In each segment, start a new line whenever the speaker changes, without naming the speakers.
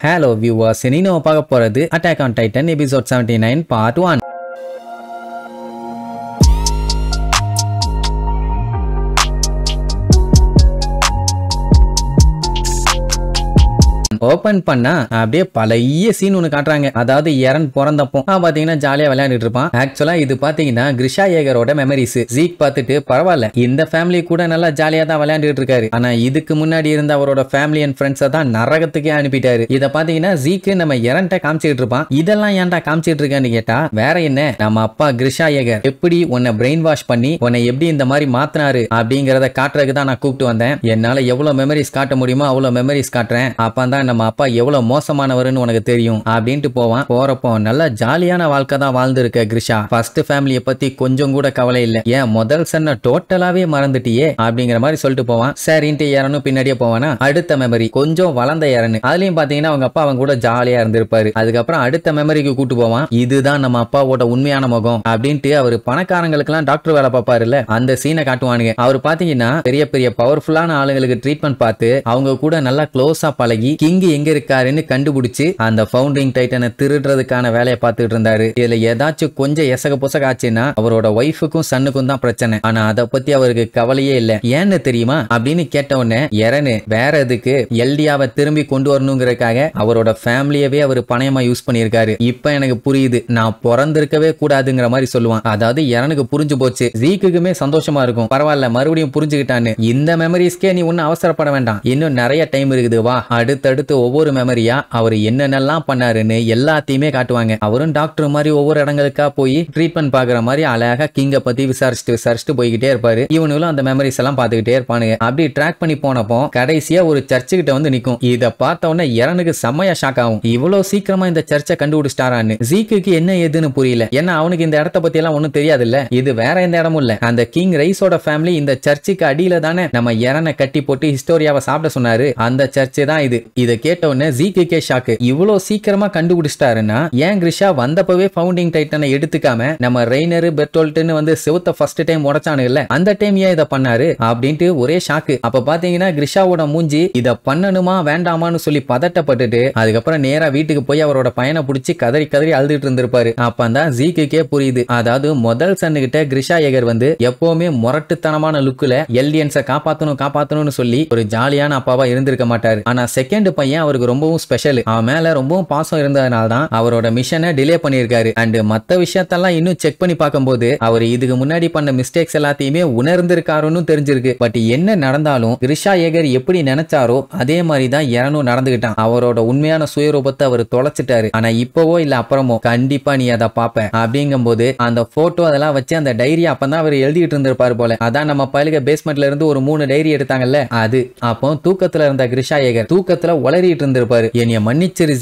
Hello viewers, இன்னைக்கு நம்ம பார்க்க போறது Attack on Titan episode 79 part 1. Open பண்ணா அப்படியே பழைய சீன் ஒன்று காட்டுறாங்க. அதாவது எரன் பிறந்தப்போ பாத்தீங்கன்னா ஜாலியா விளையாண்டுட்டு இருப்பான். ஆக்சுவலா இது பாத்தீங்கன்னா கிரிஷா ஏகரோட மெமரிஸ். ஜீக் பார்த்துட்டு பரவாயில்ல, இந்த ஃபேமிலி கூட நல்லா ஜாலியா தான் விளையாண்டுட்டு இருக்காரு. ஆனா இதுக்கு முன்னாடி இருந்த அவரோட ஃபேமிலி அண்ட் ஃப்ரெண்ட்ஸை தான் நரகத்துக்கே அனுப்பிட்டாரு. இதை பாத்தீங்கன்னா ஜீக் நம்ம எரன்ட்ட காமிச்சிட்டு இருப்பான். இதெல்லாம் ஏன்டா காமிச்சிட்டு இருக்கான்னு கேட்டா வேற என்ன, நம்ம அப்பா கிரிஷா ஏகர் எப்படி உன்னை பிரெயின் வாஷ் பண்ணி உன்னை எப்படி இந்த மாதிரி மாத்தினாரு அப்படிங்கறத காட்டுறதுக்கு தான் நான் கூப்பிட்டு வந்தேன். என்னால எவ்வளவு மெமரிஸ் காட்ட முடியுமோ அவ்வளவு மெமரிஸ் காட்டுறேன். அப்பதான் நம்ம அப்பா எவ்வளவு மோசமானவர்னு உனக்கு தெரியும் அப்படின்ட்டு போவான். போறப்போ நல்ல ஜாலியான வாழ்க்கை தான் வாழ்ந்துருக்க கிரிஷா. ஃபர்ஸ்ட் ஃபேமிலியை பத்தி கொஞ்சம் கூட கவலை இல்ல, ஏன் முதல் சன்ன டோட்டலாவே மறந்துட்டியே அப்படிங்கிற மாதிரி சொல்லிட்டு போவான். சரின்ட்டு ஏறனும் பின்னாடியே போவானா. அடுத்த மெமரி கொஞ்சம் வளர்ந்த ஏறனு, அதுலயும் பாத்தீங்கன்னா அவங்க அப்பா அவங்க கூட ஜாலியா இருந்திருப்பாரு. அதுக்கப்புறம் அடுத்த மெமரிக்கு கூட்டு போவான். இதுதான் நம்ம அப்பாவோட உண்மையான முகம் அப்படின்ட்டு அவரு பணக்காரங்களுக்கு எல்லாம் டாக்டர் வேலை பார்ப்பாருல்ல, அந்த சீனை காட்டுவானுங்க. அவர் பாத்தீங்கன்னா பெரிய பெரிய பவர்ஃபுல்லான ஆளுங்களுக்கு ட்ரீட்மெண்ட் பார்த்து அவங்க கூட நல்லா க்ளோஸா பழகி கிங் எங்க இருக்காருன்னு கண்டுபிடிச்சு அந்த ஃபவுண்டிங் டைட்டனை திருடுறதுக்கான வேலையை பார்த்துட்டு இருந்தாரு. இதுல ஏதாச்சும் கொஞ்சம் எசக புசக ஆச்சுன்னா அவரோட ஒய்ஃபுக்கும் சன்னுக்கும் தான் பிரச்சனை. ஆனா அதை பத்தி அவருக்கு கவலையே இல்ல. ஏன்னு தெரியுமா அப்படின்னு கேட்ட உடனே எரனு வேற எதுக்கு எல்டியாவை திரும்பி கொண்டு வரணுங்கிறதுக்காக அவரோட ஃபேமிலியவே அவர் பணயமா யூஸ் பண்ணியிருக்காரு. இப்ப எனக்கு புரியுது, நான் பிறந்திருக்கவே கூடாதுங்கிற மாதிரி சொல்லுவான். அதாவது எரனுக்கு புரிஞ்சு போச்சு. ஜீக்குமே சந்தோஷமா இருக்கும், பரவாயில்ல மறுபடியும் புரிஞ்சுக்கிட்டான்னு. இந்த மெமரிஸ்க்கே நீ ஒன்னும் அவசரப்பட வேண்டாம், இன்னும் நிறைய டைம் இருக்குது, வா அடுத்தடுத்து ஒவ்வொரு மெமரியா அவர் என்னென்னலாம் பண்ணாருன்னு எல்லாத்தையுமே காட்டுவாங்க. அவரும் டாக்டர் மாதிரி ஒவ்வொரு இடங்களுக்கா போய் ட்ரீட்மெண்ட் பாக்குற மாதிரி அழகா கிங்க பத்தி விசாரிச்சுட்டு போய்கிட்டே இருப்பாரு. இவனும் அந்த மெமரிஸ் எல்லாம் பாத்துக்கிட்டே இருப்பானுங்க. அப்படி ட்ராக் பண்ணி போனப்போ கடைசியா ஒரு சர்ச்சு கிட்ட வந்து நிக்கும். இத பார்த்த உடனே எரனுக்கு செம்மையா ஷாக் ஆகும். இவ்வளவு சீக்கிரமா இந்த சர்ச்சை கண்டுபிடிச்சிட்டாரான்னு. ஜீக்குக்கு என்ன ஏதுன்னு புரியல. ஏன்னா அவனுக்கு இந்த இடத்த பத்தி எல்லாம் ஒண்ணும் தெரியாது இல்ல. இது வேற எந்த இடமும் இல்ல, அந்த கிங் ரைஸோட ஃபேமிலி இந்த சர்ச்சுக்கு அடியில தானே நம்ம எரனை கட்டி போட்டு ஹிஸ்டோரியாவை சாப்பிட சொன்னாரு. அந்த சர்ச்சு தான் இது. இதை கேட்ட உடனே ஜீக்குக்கே ஷாக்கு. இவ்வளவு சீக்கிரமா கண்டுபிடிச்சிட்டாருன்னா ஏன் கிரிஷா வந்தப்பவே ஃபவுண்டிங் டைட்டனை எடுத்துக்காம நம்ம ரெய்னர் பெர்டோல்ட்னு வந்து செவுத்த ஃபர்ஸ்ட் டைம் உடைச்சானு இல்ல, அந்த டைம் ஏன் இதை பண்ணாரு அப்படின்ட்டு ஒரே ஷாக்கு. அப்ப பாத்தீங்கன்னா கிரிஷாவோட மூஞ்சி இதை பண்ணணுமா வேண்டாமான்னு சொல்லி பதட்டப்பட்டுட்டு அதுக்கப்புறம் நேரா வீட்டுக்கு போய் அவரோட பையனை பிடிச்சி கதறி கதறி அழுதுட்டு இருந்திருப்பாரு. அப்பதான் ஜீக்குக்கே புரியுது, அதாவது முதல் சன்னுகிட்ட கிரிஷா ஏகர் வந்து எப்பவுமே முரட்டுத்தனமான லுக்குல எல்டியன்ஸை காப்பாத்தணும்னு சொல்லி ஒரு ஜாலியான அப்பாவா இருந்திருக்க மாட்டாரு. ஆனா செகண்ட் பையன் அவருக்கு ரொம்பவும் ஸ்பெஷல். அவன் மேல ரொம்பவும் பாசம் இருந்ததுனால தான் அவரோட மிஷனை டிலே பண்ணியிருக்காரு. அண்ட் மத்த விஷயத்தெல்லாம் இன்னும் செக் பண்ணி பார்க்கும்போது அவர் இதுக்கு முன்னாடி பண்ண மிஸ்டேக்ஸ் எல்லாத்தையுமே உணர்ந்திருக்காருன்னு தெரிஞ்சிருக்கு. பட் என்ன நடந்தாலும் கிரிஷா ஏகர் எப்படி நினைச்சாரோ அதே மாதிரி தான் எரனும் நடந்துகிட்டான். அவரோட உண்மையான சுயரூபத்தை அவர் தொலைச்சிட்டாரு. ஆனா இப்பவோ இல்ல அப்புறமோ கண்டிப்பா நீ அதை பாப்ப அப்படிங்கும் போது அந்த போட்டோ அதெல்லாம் வச்சு அந்த டைரி அப்பதான் அவர் எழுதிட்டு இருந்திருப்பாரு போல. அதான் நம்ம பயிலுக பேஸ்மெண்ட்ல இருந்து ஒரு 3 டைரி எடுத்தாங்கல்ல அது. அப்போ தூக்கத்துல இருந்த கிரிஷா ஏகர் தூக்கத்துல உளறிட்டு இருந்திருப்பாரு. என்னைய மன்னிச்சிரு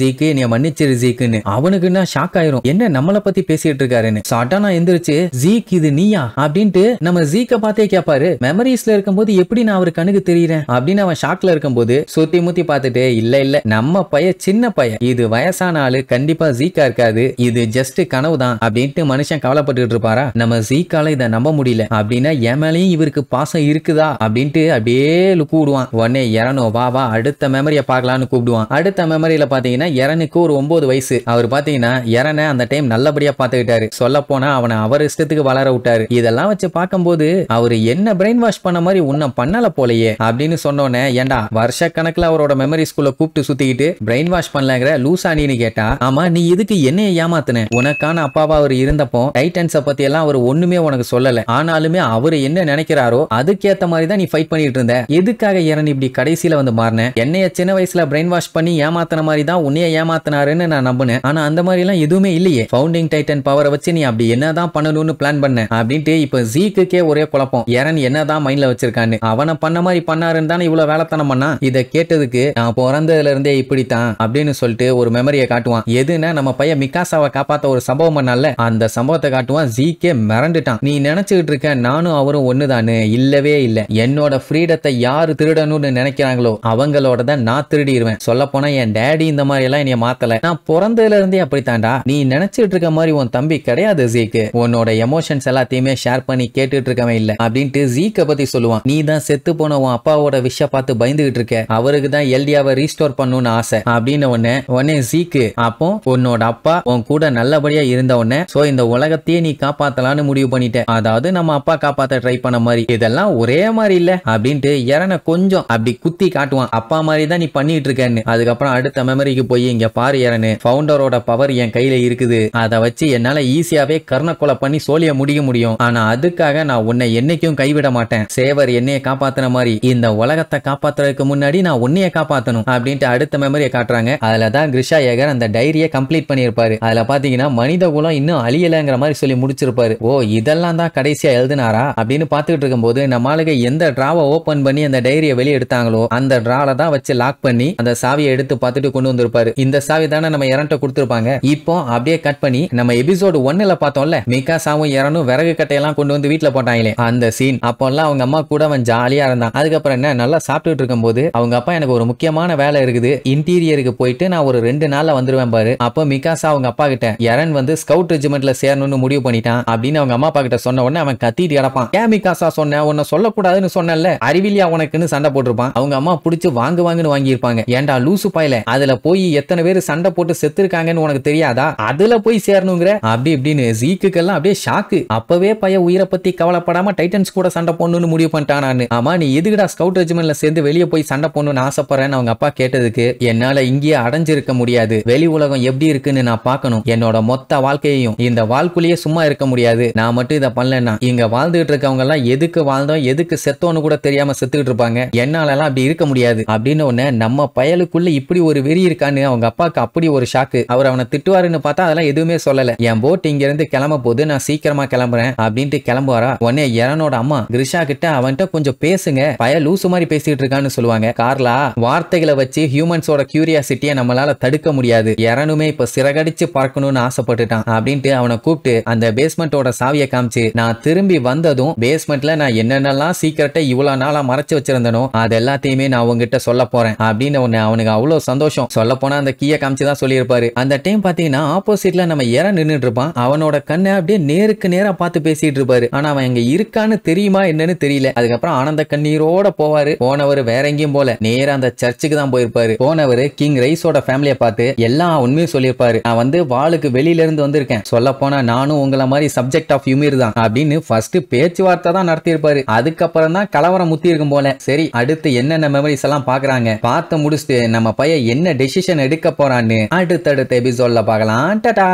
ஜீக்குன்னு. அவனுக்குன்னா ஷாக் ஆயிரும், என்ன நம்மளை பத்தி பேசிட்டு இருக்காருன்னு. சடனா எந்திரிச்சு ஜீக் இது நீயா அப்படின்ட்டு நம்ம ஜீக்க பார்த்தே கேட்பாரு. மெமரிஸ்ல இருக்கும்போது எப்படி நான் அவரு கண்ணுக்கு தெரியுறேன் அப்படின்னு அவன் ஷாக்ல இருக்கும்போது சுத்தி முத்தி பார்த்துட்டு இல்ல நம்ம பையன் சின்ன பையன், இது வயசான ஆளு, கண்டிப்பா ஜீக்கா இருக்காது, இது ஜஸ்ட் கனவு தான் அப்படின்ட்டு மனுஷன் கவலைப்பட்டு இருப்பாரா. நம்ம ஜீக்கால இதை நம்ப முடியல அப்படின்னா என் மேலேயும் இவருக்கு பாசம் இருக்குதா அப்படின்ட்டு அப்படியே லுக்கு விடுவான். உடனே எரனோ வா அடுத்த மெமரியை பார்க்கலான்னு கூப்பிடுவான். அடுத்த மெமரியில பாத்தீங்கன்னா எரனுக்கு ஒரு 9 வயசு. அவர் பாத்தீங்கன்னா எரனை அந்த டைம் நல்லபடியா பாத்துக்கிட்டாரு. சொல்ல போனா அவனை அவர் இஷ்டத்துக்கு வளர விட்டாரு. இதெல்லாம் வச்சு பார்க்கும்போது அவரு என்ன பிரெயின் வாஷ் பண்ண மாதிரி உன்ன பண்ணல போலயே அப்படின்னு சொன்னோன்னே, ஏண்டா வருஷ கணக்குல அவரோட மெமரி ஸ்கூல்ல கூப்பிட்டு சுத்திக்கிட்டு பிரெயின் வாஷ் பண்ணலங்கிற லூசானின்னு கேட்டா, ஆமா நீ இதுக்கு என்னைய ஏமாத்துன, உனக்கான அப்பாவா அவர் இருந்தப்போ டைட்டன்ஸ பத்தி எல்லாம் அவர் ஒண்ணுமே உனக்கு சொல்லல. ஆனாலுமே அவரு என்ன நினைக்கிறாரோ அதுக்கேத்த மாதிரி தான் நீ ஃபைட் பண்ணிட்டு இருந்த. எதுக்காக எரன் இப்படி கடைசியில வந்து மாறின? என்னைய சின்ன வயசுல பிரெயின் வாஷ் பண்ணி ஏமாத்தின மாதிரி தான் உன்னைய ஏமாத்தினாருன்னு நான் நம்பினேன். ஆனா அந்த மாதிரி எல்லாம் எதுவுமே இல்லையே. ஃபவுண்டிங் டைட்டன் பவரை வச்சு நீ அப்படி என்னதான் பண்ணணும்னு பிளான் பண்ண அப்படின்ட்டு இப்ப ஜீக்குக்கே ஒரே குழப்பம். எரன் என்னதான் மைண்ட்ல வச்சிருக்கான்னு. அவனை பண்ண மாதிரி பண்ணாருன்னு தானே இவ்வளவு வேலைத்தனம் பண்ணா. இதை கேட்டதுக்கு நான் பிறந்ததுல இருந்தே இப்படித்தான் அப்படின்னு சொல்லிட்டு ஒரு மெமரியை காட்டுவான். எதுனா நம்ம பையன் மிகாசாவை காப்பாத்த ஒரு சம்பவம் பண்ணல, அந்த சம்பவத்தை காட்டுவான். ஜீக்கே மிரண்டுட்டான். நீ நினைச்சுக்கிட்டு இருக்க நானும் அவரும் ஒண்ணுதானு? இல்லவே இல்ல. என்னோட ஃப்ரீடத்தை யாரு திருடணும்னு நினைக்கிறாங்களோ அவங்களோட தான் நான் திருடி சொல்லிடுவேன். சொல்ல போனா என் டேடி இந்த மாதிரி எல்லாம் என்னைய மாத்தல. நான் பிறந்ததுல இருந்தே அப்படித்தாண்டா. நீ நினைச்சிட்டு இருக்க மாதிரி உன் தம்பி கிடையாது ஜீக். உன்னோட எமோஷன்ஸ் எல்லாத்தையுமே ஷேர் பண்ணி கேட்டுட்டு இருக்கவன் இல்ல அப்படின்ட்டு ஜீக்க பத்தி சொல்லுவான். நீ தான் செத்து போன உன் அப்பாவோட விஷயம் பார்த்து பயந்துகிட்டு இருக்க. அவருக்கு தான் எல்டியாவை ரீஸ்டோர் பண்ணணும்னு ஆசை அப்படின்னு உடனே ஜீக்கு அப்போ உன்னோட அப்பா உன் கூட நல்லபடியா இருந்த உடனே சோ இந்த உலகத்தையே நீ காப்பாத்தலான்னு முடிவு பண்ணிட்ட. அதாவது நம்ம அப்பா காப்பாத்த ட்ரை பண்ண மாதிரி. இதெல்லாம் ஒரே மாதிரி இல்ல அப்படின்ட்டு எரனை கொஞ்சம் அப்படி குத்தி காட்டுவான். அப்பா மாதிரி தான் நீ பண்ணிட்டு இருக்கேன்னு. அதுக்கப்புறம் அடுத்த மெமரிக்கு போய் இங்க பாரு எரனு, ஃபவுண்டரோட பவர் என் கையில இருக்குது. அதை வச்சு என்னால ஈஸியாவே கர்ணக்கொலை பண்ணி சோழிய முடிக்க முடியும். ஆனா அதுக்காக நான் உன்னை என்னைக்கும் கைவிட மாட்டேன். சேவர் என்னைய காப்பாத்துன மாதிரி இந்த உலகத்தை காப்பாத்துறதுக்கு முன்னாடி நான் உன்னைய காப்பாத்தணும் அப்படின்ட்டு அடுத்த மெமரியை காட்டுறாங்க. அதுலதான் கிரிஷா ஏகர் அந்த டைரியை கம்ப்ளீட் பண்ணிருப்பாரு. அதுல பாத்தீங்கன்னா மனித குலம் இன்னும் அழியலங்கிற மாதிரி சொல்லி முடிச்சிருப்பாரு. ஓ இதெல்லாம் தான் கடைசியா எழுதினாரா அப்படின்னு பாத்துக்கிட்டு இருக்கும்போது நம்மளுக்கு எந்த டிராவை ஓபன் பண்ணி அந்த டைரியை வெளியே எடுத்தாங்களோ அந்த டிரால தான் வச்சு லாக் பண்ணி அந்த சாவியை எடுத்து பார்த்துட்டு கொண்டு வந்திருப்பாரு. இந்த சாவி தானே நம்ம எரன்ட்ட கொடுத்திருப்பாங்க. இப்போ அப்படியே கட் பண்ணி நம்ம எபிசோடு 1ல பார்த்தோம்ல, மிகாசாவும் எரனும் விறகு கட்டையெல்லாம் கொண்டு வந்து வீட்டுல போட்டாங்களே அந்த சீன். அப்போல்லாம் அவங்க அம்மா கூட அவன் ஜாலியா இருந்தான். அதுக்கப்புறம் என்ன நல்லா சாப்பிட்டுட்டு இருக்கும்போது அவங்க அப்பா எனக்கு ஒரு முக்கியமான வேலை இருக்குது, இன்டீரியருக்கு போயிட்டு நான் ஒரு 2 நாள்ல வந்துருவேன் பாரு. அப்போ மிகாசா அவங்க அப்பா கிட்ட எரன் வந்து ஸ்கவுட் ரெஜிமெண்ட்ல சேரணும்னு முடிவு பண்ணிட்டான் அப்படின்னு அவங்க அம்மா அப்பா கிட்ட சொன்ன உடனே அவன் கத்திட்டு கிடப்பான். ஏன் மிகாசா சொன்ன, உன்னை சொல்லக்கூடாதுன்னு சொன்னல, அறிவிலியா உனக்குன்னு சண்டை போட்டிருப்பான். அவங்க அம்மா பிடிச்சு வாங்குன்னு வாங்கியிருப்பாங்க. ஏன்டா லூசு பாயில, அதுல போய் எத்தனை பேர் சண்டை போட்டு செத்துருக்காங்கன்னு உனக்கு தெரியாதா, அதுல போய் சேரணுங்கிற அப்படி இப்படின்னு ஜீக்குக்கெல்லாம் அப்படியே ஷாக்கு. அப்பவே பைய உயிரை பத்தி கவலைப்படாம டைட்டன்ஸ் கூட சண்டை போடணும்னு முடிவு பண்ணிட்டானான்னு. ஆமா நீ எதுக்குடா ஸ்கவுட் ரெஜிமெண்ட்ல சேர்ந்து வெளியே போய் சண்டை போடணும்னு ஆசைப்படுறேன்னு அவங்க அப்பா கேட்டதுக்கு, என்னால இங்கேயே அடைஞ்சிருக்க முடியாது, வெளி உலகம் எப்படி இருக்குன்னு நான் பார்க்கணும், என்னோட மொத்த வாழ்க்கையையும் இந்த வாழ்க்குள்ளேயே சும்மா இருக்க முடியாது, நான் மட்டும் இதை பண்ணலன்னா இங்க வாழ்ந்துகிட்டு இருக்கவங்க எல்லாம் எதுக்கு வாழ்ந்தோம் எதுக்கு செத்தோன்னு கூட தெரியாம செத்துக்கிட்டு இருப்பாங்க, என்னால எல்லாம் அப்படி இருக்க முடியாது அப்படின்னு ஒண்ணு. நம்ம பயலுக்குள்ள இப்படி ஒரு வெறி இருக்கான்னு அவங்க அப்பாக்கு அப்படி ஒரு ஷாக்கு. அவர் அவனை திட்டுவாருன்னு பார்த்தா அதெல்லாம் எதுவுமே சொல்லல. என் போட் இங்க இருந்து கிளம்ப போது, நான் சீக்கிரமா கிளம்புறேன் அப்படின்ட்டு கிளம்புவாரா. உடனே எரனோட அம்மா கிரிஷா கிட்ட அவன்கிட்ட கொஞ்சம் பேசுங்க, பய லூசு மாதிரி பேசிட்டு இருக்கான்னு சொல்லுவாங்க. கார்லா வார்த்தைகளை வச்சு ஹியூமன்ஸோட கியூரியாசிட்டியை நம்மளால தடுக்க முடியாது, எரனுமே இப்ப சிறகடிச்சு பறக்கணும்னு ஆசைப்பட்டுட்டான் அப்படின்ட்டு அவனை கூப்பிட்டு அந்த பேஸ்மெண்டோட சாவியை காமிச்சு, நான் திரும்பி வந்ததும் பேஸ்மெண்ட்ல நான் என்னென்னலாம் சீக்கிரட்டை இவ்வளவு நாளா மறைச்சு வச்சிருந்தனோ அது எல்லாத்தையுமே நான் உங்ககிட்ட சொல்ல போறேன் அப்படின்னு ஒண்ணு. அவனுக்கு அவ்வளவு சந்தோஷம். சொல்ல போனா அந்த கீயை காமிச்சுதான் சொல்லியிருப்பாரு. அந்த டைம் பாத்தீங்கன்னா ஆப்போசிட்ல நம்ம எரன் நின்னுட்டு இருப்பான். அவனோட கண்ணை அப்படியே நேருக்கு நேரா பார்த்து பேசிட்டு இருப்பாரு. ஆனா அவன் இங்க இருக்கான்னு தெரியுமா என்னன்னு தெரியல. அதுக்கப்புறம் ஆனந்த கண்ணீரோட போவாரு. போனவர் வேற எங்கேயும் போல நேரா அந்த சர்ச்சுக்கு தான் போயிருப்பாரு. போனவர் கிங் ரைஸோட ஃபேமிலியை பார்த்து எல்லா உண்மையும் சொல்லியிருப்பாரு. நான் வந்து வாளுக்கு வெளியில இருந்து வந்திருக்கேன், சொல்ல போனா நானும் உங்களை மாதிரி சப்ஜெக்ட் ஆஃப் ஹியூமர் தான் அப்படின்னு ஃபர்ஸ்ட் பேச்சுவார்த்தை தான் நடத்தியிருப்பாரு. அதுக்கப்புறம் தான் கலவரம் முத்தி இருக்கும் போல. சரி அடுத்து என்னென்ன மெமரிஸ் எல்லாம் பாக்குறாங்க பார்த்து முடிச்சுட்டு நம்ம பையன் என்ன டெசிஷன் எடுக்க போறான்னு அடுத்தடுத்த எபிசோட்ல பார்க்கலாம். டாடா.